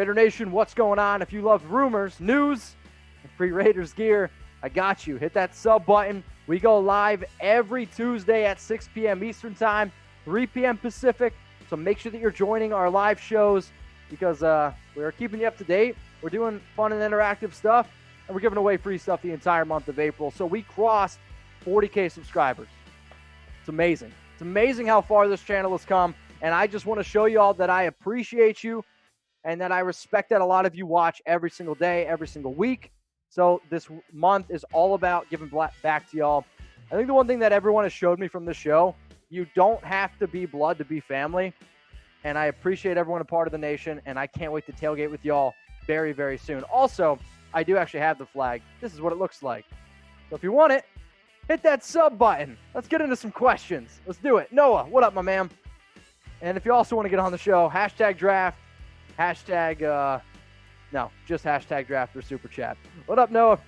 Raider Nation, what's going on? If you love rumors, news, and free Raiders gear, I got you. Hit that sub button. We go live every Tuesday at 6 p.m. Eastern Time, 3 p.m. Pacific. So make sure that you're joining our live shows because we're keeping you up to date. We're doing fun and interactive stuff, and we're giving away free stuff the entire month of April. So we crossed 40K subscribers. It's amazing. It's amazing how far this channel has come, and I just want to show you all that I appreciate you and that I respect that a lot of you watch every single day, every single week. So this month is all about giving back to y'all. I think the one thing that everyone has showed me from this show, you don't have to be blood to be family. And I appreciate everyone a part of the nation, and I can't wait to tailgate with y'all very, very soon. Also, I do actually have the flag. This is what it looks like. So if you want it, hit that sub button. Let's get into some questions. Let's do it. Noah, what up, my man? And if you also want to get on the show, hashtag draft, just hashtag draft or super chat. What up, Noah?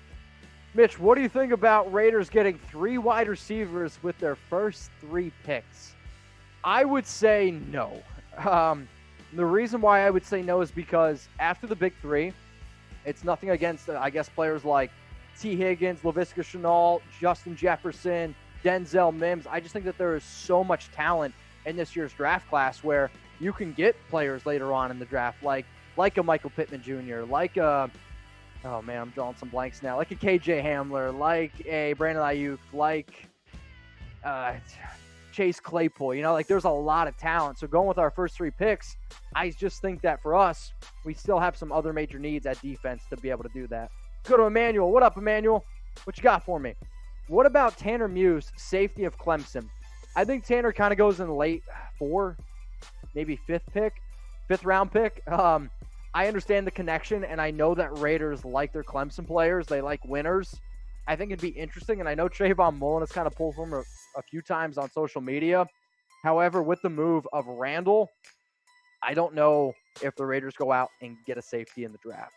Mitch, what do you think about Raiders getting 3 wide receivers with their first 3 picks? I would say no. The reason why I would say no is because after the big 3, it's nothing against, I guess, players like Tee Higgins, Laviska Shenault, Justin Jefferson, Denzel Mims. I just think that there is so much talent in this year's draft class where you can get players later on in the draft, like a Michael Pittman Jr., like a, oh man, I'm drawing some blanks now, like a KJ Hamler, like a Brandon Ayuk, like Chase Claypool. You know, like there's a lot of talent. So going with our first 3 picks, I just think that for us, we still have some other major needs at defense to be able to do that. Let's go to Emmanuel. What up, Emmanuel? What you got for me? What about Tanner Muse, safety of Clemson? I think Tanner kind of goes in the late 4, maybe 5th round pick. I understand the connection, and I know that Raiders like their Clemson players. They like winners. I think it'd be interesting, and I know Trayvon Mullen has kind of pulled from a few times on social media. However, with the move of Randall, I don't know if the Raiders go out and get a safety in the draft.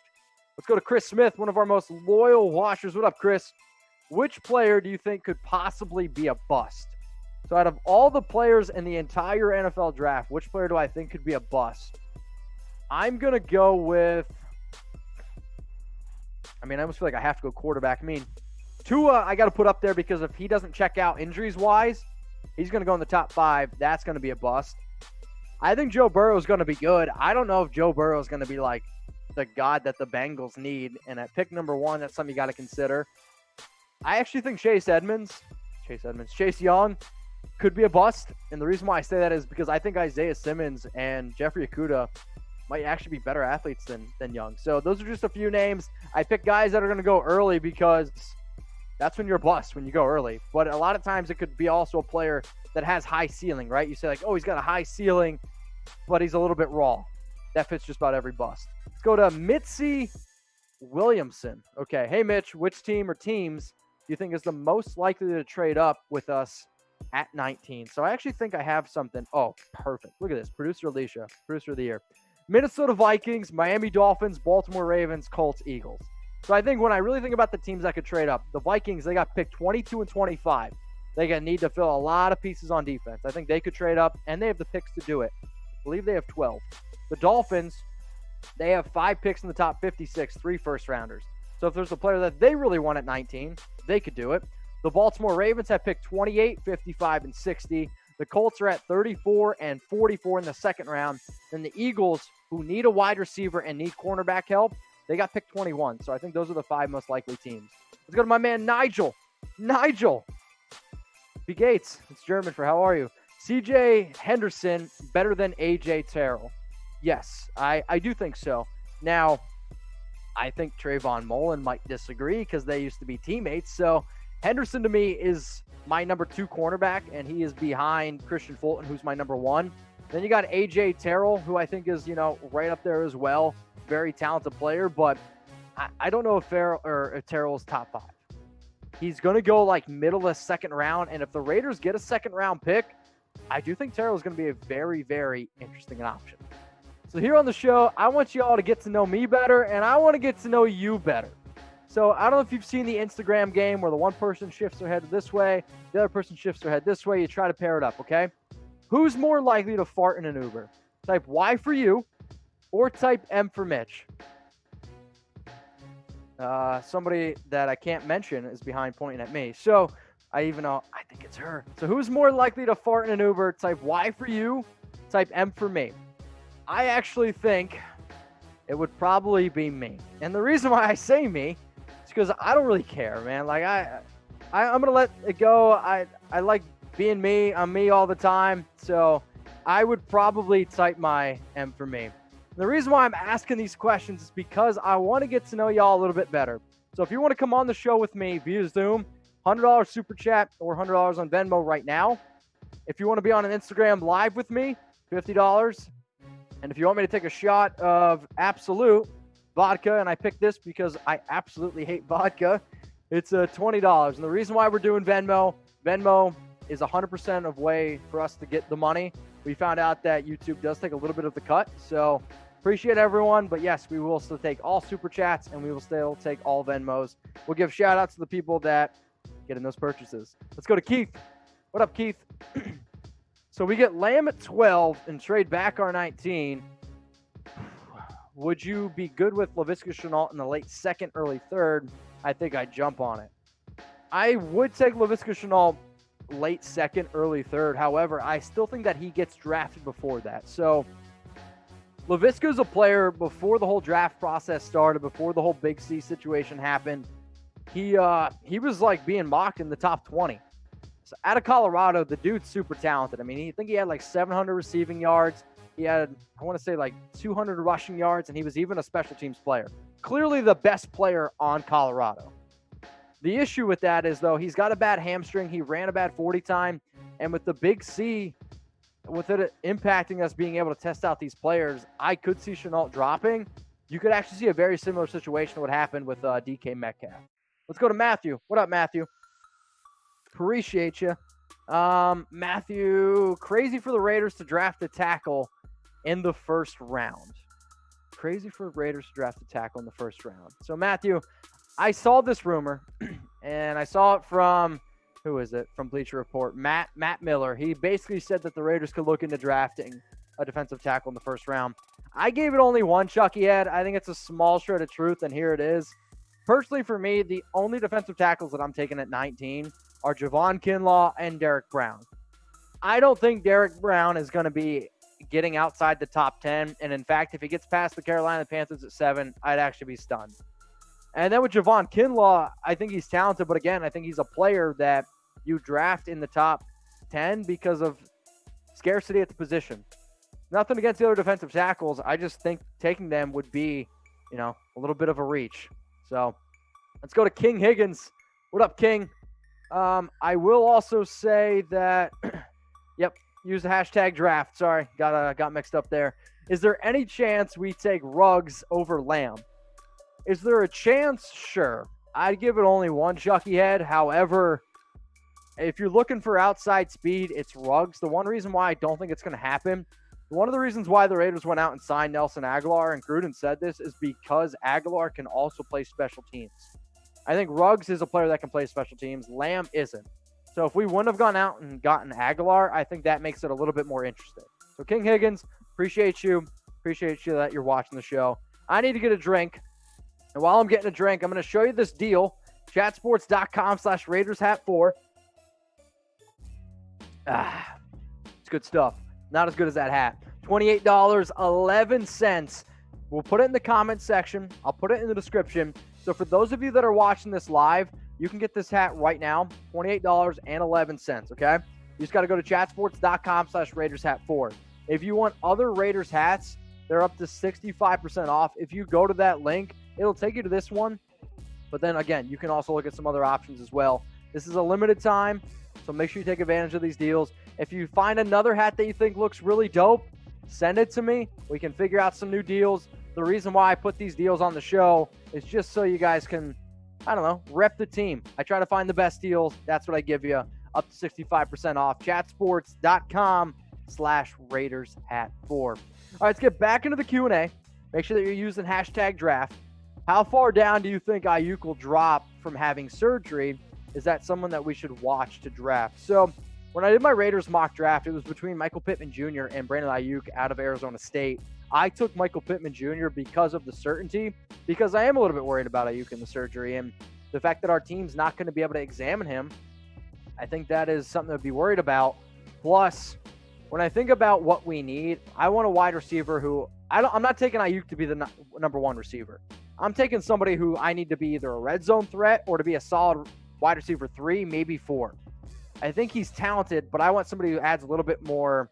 Let's go to Chris Smith, one of our most loyal watchers. What up, Chris? Which player do you think could possibly be a bust? So out of all the players in the entire NFL draft, which player do I think could be a bust? I'm going to go with, I almost feel like I have to go quarterback. Tua, I got to put up there because if he doesn't check out injuries-wise, he's going to go in the top 5. That's going to be a bust. I think Joe Burrow is going to be good. I don't know if Joe Burrow is going to be like the god that the Bengals need. And at pick number 1, that's something you got to consider. I actually think Chase Young could be a bust. And the reason why I say that is because I think Isaiah Simmons and Jeffrey Okudah might actually be better athletes than Young. So those are just a few names. I pick guys that are going to go early because that's when you're a bust, when you go early. But a lot of times it could be also a player that has high ceiling, right? You say like, oh, he's got a high ceiling, but he's a little bit raw. That fits just about every bust. Let's go to Mitzi Williamson. Okay. Hey, Mitch, which team or teams do you think is the most likely to trade up with us at 19? So I actually think I have something. Oh, perfect. Look at this. Producer Alicia, producer of the year. Minnesota Vikings, Miami Dolphins, Baltimore Ravens, Colts, Eagles. So I think when I really think about the teams that could trade up, the Vikings, they got picked 22 and 25. They're going to need to fill a lot of pieces on defense. I think they could trade up, and they have the picks to do it. I believe they have 12. The Dolphins, they have 5 picks in the top 56, 3 first-rounders. So if there's a player that they really want at 19, they could do it. The Baltimore Ravens have picked 28, 55, and 60. The Colts are at 34 and 44 in the second round. Then the Eagles, who need a wide receiver and need cornerback help, they got picked 21. So I think those are the 5 most likely teams. Let's go to my man, Nigel. Nigel. B. Gates. It's German for how are you? CJ Henderson better than AJ Terrell. Yes, I do think so. Now, I think Trayvon Mullen might disagree because they used to be teammates. So Henderson to me is my number 2 cornerback, and he is behind Christian Fulton, who's my number 1. Then you got AJ Terrell, who I think is, right up there as well. Very talented player, but I don't know if Terrell's top 5. He's going to go like middle of the second round, and if the Raiders get a second round pick, I do think Terrell is going to be a very, very interesting option. So here on the show, I want you all to get to know me better, and I want to get to know you better. So I don't know if you've seen the Instagram game where the one person shifts their head this way, the other person shifts their head this way. You try to pair it up, okay? Who's more likely to fart in an Uber? Type Y for you, or type M for Mitch. Somebody that I can't mention is behind pointing at me. So I think it's her. So who's more likely to fart in an Uber? Type Y for you, type M for me. I actually think it would probably be me. And the reason why I say me is because I don't really care, man. Like I'm gonna let it go. I like being me. I'm me all the time. So I would probably type my M for me. The reason why I'm asking these questions is because I want to get to know y'all a little bit better. So if you want to come on the show with me via Zoom, $100 super chat or $100 on Venmo right now. If you want to be on an Instagram live with me, $50. And if you want me to take a shot of Absolute vodka, and I picked this because I absolutely hate vodka, it's $20. And the reason why we're doing Venmo is 100% of way for us to get the money. We found out that YouTube does take a little bit of the cut. So appreciate everyone. But yes, we will still take all super chats and we will still take all Venmos. We'll give shout outs to the people that get in those purchases. Let's go to Keith. What up, Keith? So we get Lamb at 12 and trade back our 19. Would you be good with Laviska Shenault in the late second, early third? I think I'd jump on it. I would take Laviska Shenault late second, early third. However, I still think that he gets drafted before that. So Laviska's a player before the whole draft process started, before the whole Big C situation happened. He was like being mocked in the top 20. So out of Colorado, the dude's super talented. I mean, I think he had like 700 receiving yards. He had, I want to say, like 200 rushing yards, and he was even a special teams player. Clearly the best player on Colorado. The issue with that is, though, he's got a bad hamstring. He ran a bad 40 time. And with the Big C, with it impacting us being able to test out these players, I could see Shenault dropping. You could actually see a very similar situation to what happened with DK Metcalf. Let's go to Matthew. What up, Matthew? Appreciate you. Matthew, crazy for the Raiders to draft a tackle in the first round. Crazy for the Raiders to draft a tackle in the first round. So, Matthew, I saw this rumor, and I saw it from, who is it? From Bleacher Report. Matt Miller. He basically said that the Raiders could look into drafting a defensive tackle in the first round. I gave it only one Chucky head. I think it's a small shred of truth, and here it is. Personally, for me, the only defensive tackles that I'm taking at 19 are Javon Kinlaw and Derek Brown. I don't think Derek Brown is going to be getting outside the top 10. And in fact, if he gets past the Carolina Panthers at 7, I'd actually be stunned. And then with Javon Kinlaw, I think he's talented. But again, I think he's a player that you draft in the top 10 because of scarcity at the position. Nothing against the other defensive tackles. I just think taking them would be, a little bit of a reach. So let's go to King Higgins. What up, King? I will also say that, use the hashtag draft. Sorry, got mixed up there. Is there any chance we take Ruggs over Lamb? Is there a chance? Sure. I'd give it only one Chucky head. However, if you're looking for outside speed, it's Ruggs. The one reason why I don't think it's going to happen, one of the reasons why the Raiders went out and signed Nelson Aguilar, and Gruden said this, is because Aguilar can also play special teams. I think Ruggs is a player that can play special teams. Lamb isn't. So if we wouldn't have gone out and gotten Aguilar, I think that makes it a little bit more interesting. So King Higgins, appreciate you. Appreciate you that you're watching the show. I need to get a drink. And while I'm getting a drink, I'm going to show you this deal. Chatsports.com/RaidersHat4. It's good stuff. Not as good as that hat. $28.11. We'll put it in the comment section. I'll put it in the description. So for those of you that are watching this live, you can get this hat right now, $28.11, okay? You just got to go to chatsports.com/RaidersHat4. If you want other Raiders hats, they're up to 65% off. If you go to that link, it'll take you to this one. But then again, you can also look at some other options as well. This is a limited time, so make sure you take advantage of these deals. If you find another hat that you think looks really dope, send it to me. We can figure out some new deals. The reason why I put these deals on the show is just so you guys can, rep the team. I try to find the best deals. That's what I give you, up to 65% off. Chatsports.com/RaidersHat4. All right, let's get back into the Q&A. Make sure that you're using hashtag draft. How far down do you think Ayuk will drop from having surgery? Is that someone that we should watch to draft? So when I did my Raiders mock draft, it was between Michael Pittman Jr. and Brandon Ayuk out of Arizona State. I took Michael Pittman Jr. because of the certainty, because I am a little bit worried about Ayuk and the surgery, and the fact that our team's not going to be able to examine him. I think that is something to be worried about. Plus, when I think about what we need, I want a wide receiver who I'm not taking Ayuk to be the number one receiver. I'm taking somebody who I need to be either a red zone threat or to be a solid wide receiver 3, maybe 4. I think he's talented, but I want somebody who adds a little bit more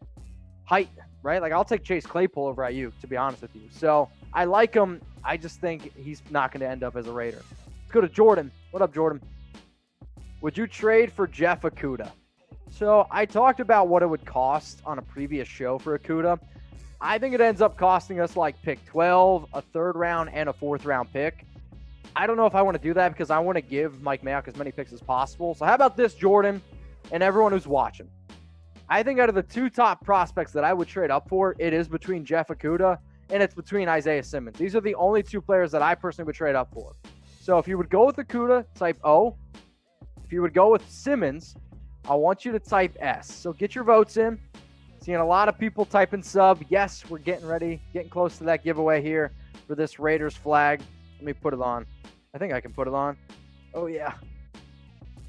height, right? Like, I'll take Chase Claypool over Ayuk, to be honest with you. So I like him. I just think he's not going to end up as a Raider. Let's go to Jordan. What up, Jordan? Would you trade for Jeff Okudah? So I talked about what it would cost on a previous show for Okudah. I think it ends up costing us like pick 12, a 3rd round, and a 4th round pick. I don't know if I want to do that because I want to give Mike Mayock as many picks as possible. So how about this, Jordan, and everyone who's watching? I think out of the 2 top prospects that I would trade up for, it is between Jeff Okudah and it's between Isaiah Simmons. These are the only 2 players that I personally would trade up for. So if you would go with Okudah, type O. If you would go with Simmons, I want you to type S. So get your votes in. Seeing a lot of people typing sub. Yes, we're getting close to that giveaway here for this Raiders flag. Let me put it on. I think I can put it on. Oh, yeah.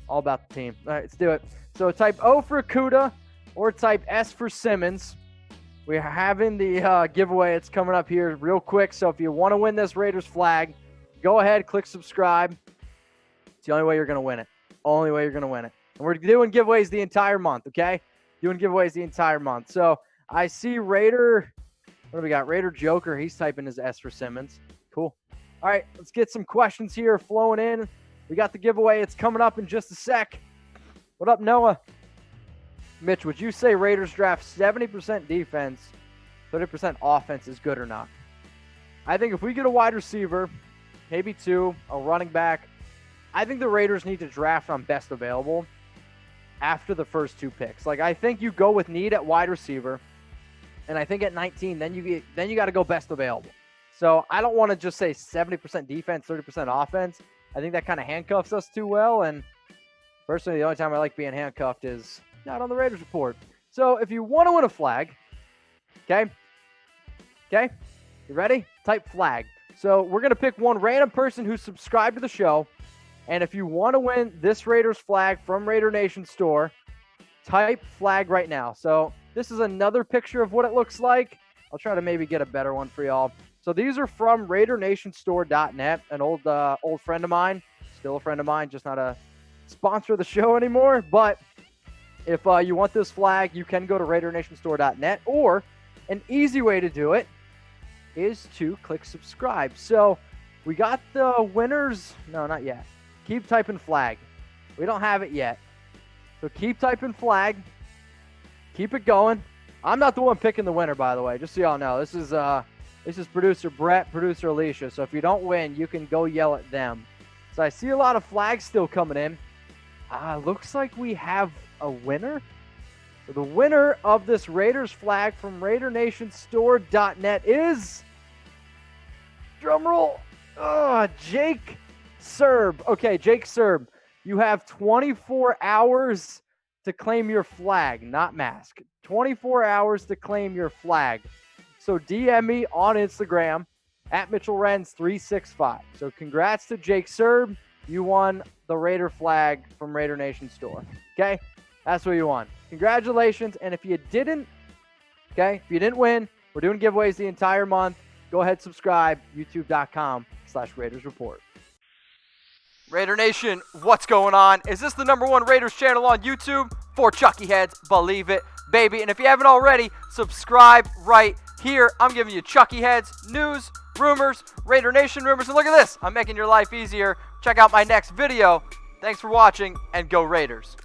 All about the team. All right, let's do it. So type O for Okudah or type S for Simmons. We're having the giveaway. It's coming up here real quick. So if you want to win this Raiders flag, go ahead, click subscribe. It's the only way you're going to win it. Only way you're going to win it. And we're doing giveaways the entire month, okay? Doing giveaways the entire month. So I see Raider. What do we got? Raider Joker. He's typing his S for Simmons. Cool. All right, let's get some questions here flowing in. We got the giveaway. It's coming up in just a sec. What up, Noah? Mitch, would you say Raiders draft 70% defense, 30% offense is good or not? I think if we get a wide receiver, maybe 2, a running back, I think the Raiders need to draft on best available after the first 2 picks. Like, I think you go with need at wide receiver, and I think at 19, then you got to go best available. So I don't want to just say 70% defense, 30% offense. I think that kind of handcuffs us too well. And personally, the only time I like being handcuffed is not on the Raiders report. So if you want to win a flag, okay, you ready? Type flag. So we're going to pick one random person who's subscribed to the show. And if you want to win this Raiders flag from Raider Nation store, type flag right now. So this is another picture of what it looks like. I'll try to maybe get a better one for y'all. So these are from RaiderNationStore.net, an old friend of mine, still a friend of mine, just not a sponsor of the show anymore. But if you want this flag, you can go to RaiderNationStore.net, or an easy way to do it is to click subscribe. So we got the winners. No, not yet. Keep typing flag. We don't have it yet. So keep typing flag. Keep it going. I'm not the one picking the winner, by the way, just so y'all know. This is producer Brett, producer Alicia. So if you don't win, you can go yell at them. So I see a lot of flags still coming in. Looks like we have a winner. So the winner of this Raiders flag from RaiderNationStore.net is, drumroll, Jake Serb. Okay, Jake Serb, you have 24 hours to claim your flag, not mask. 24 hours to claim your flag. So DM me on Instagram at MitchellRenz365. So congrats to Jake Serb. You won the Raider flag from Raider Nation Store. Okay? That's what you won. Congratulations. And if you didn't win, we're doing giveaways the entire month. Go ahead, subscribe, youtube.com/Raiders Report. Raider Nation, what's going on? Is this the #1 Raiders channel on YouTube? For Chucky Heads, believe it, baby. And if you haven't already, subscribe right here. I'm giving you Chucky Heads, news, rumors, Raider Nation rumors. And look at this, I'm making your life easier. Check out my next video. Thanks for watching, and go Raiders.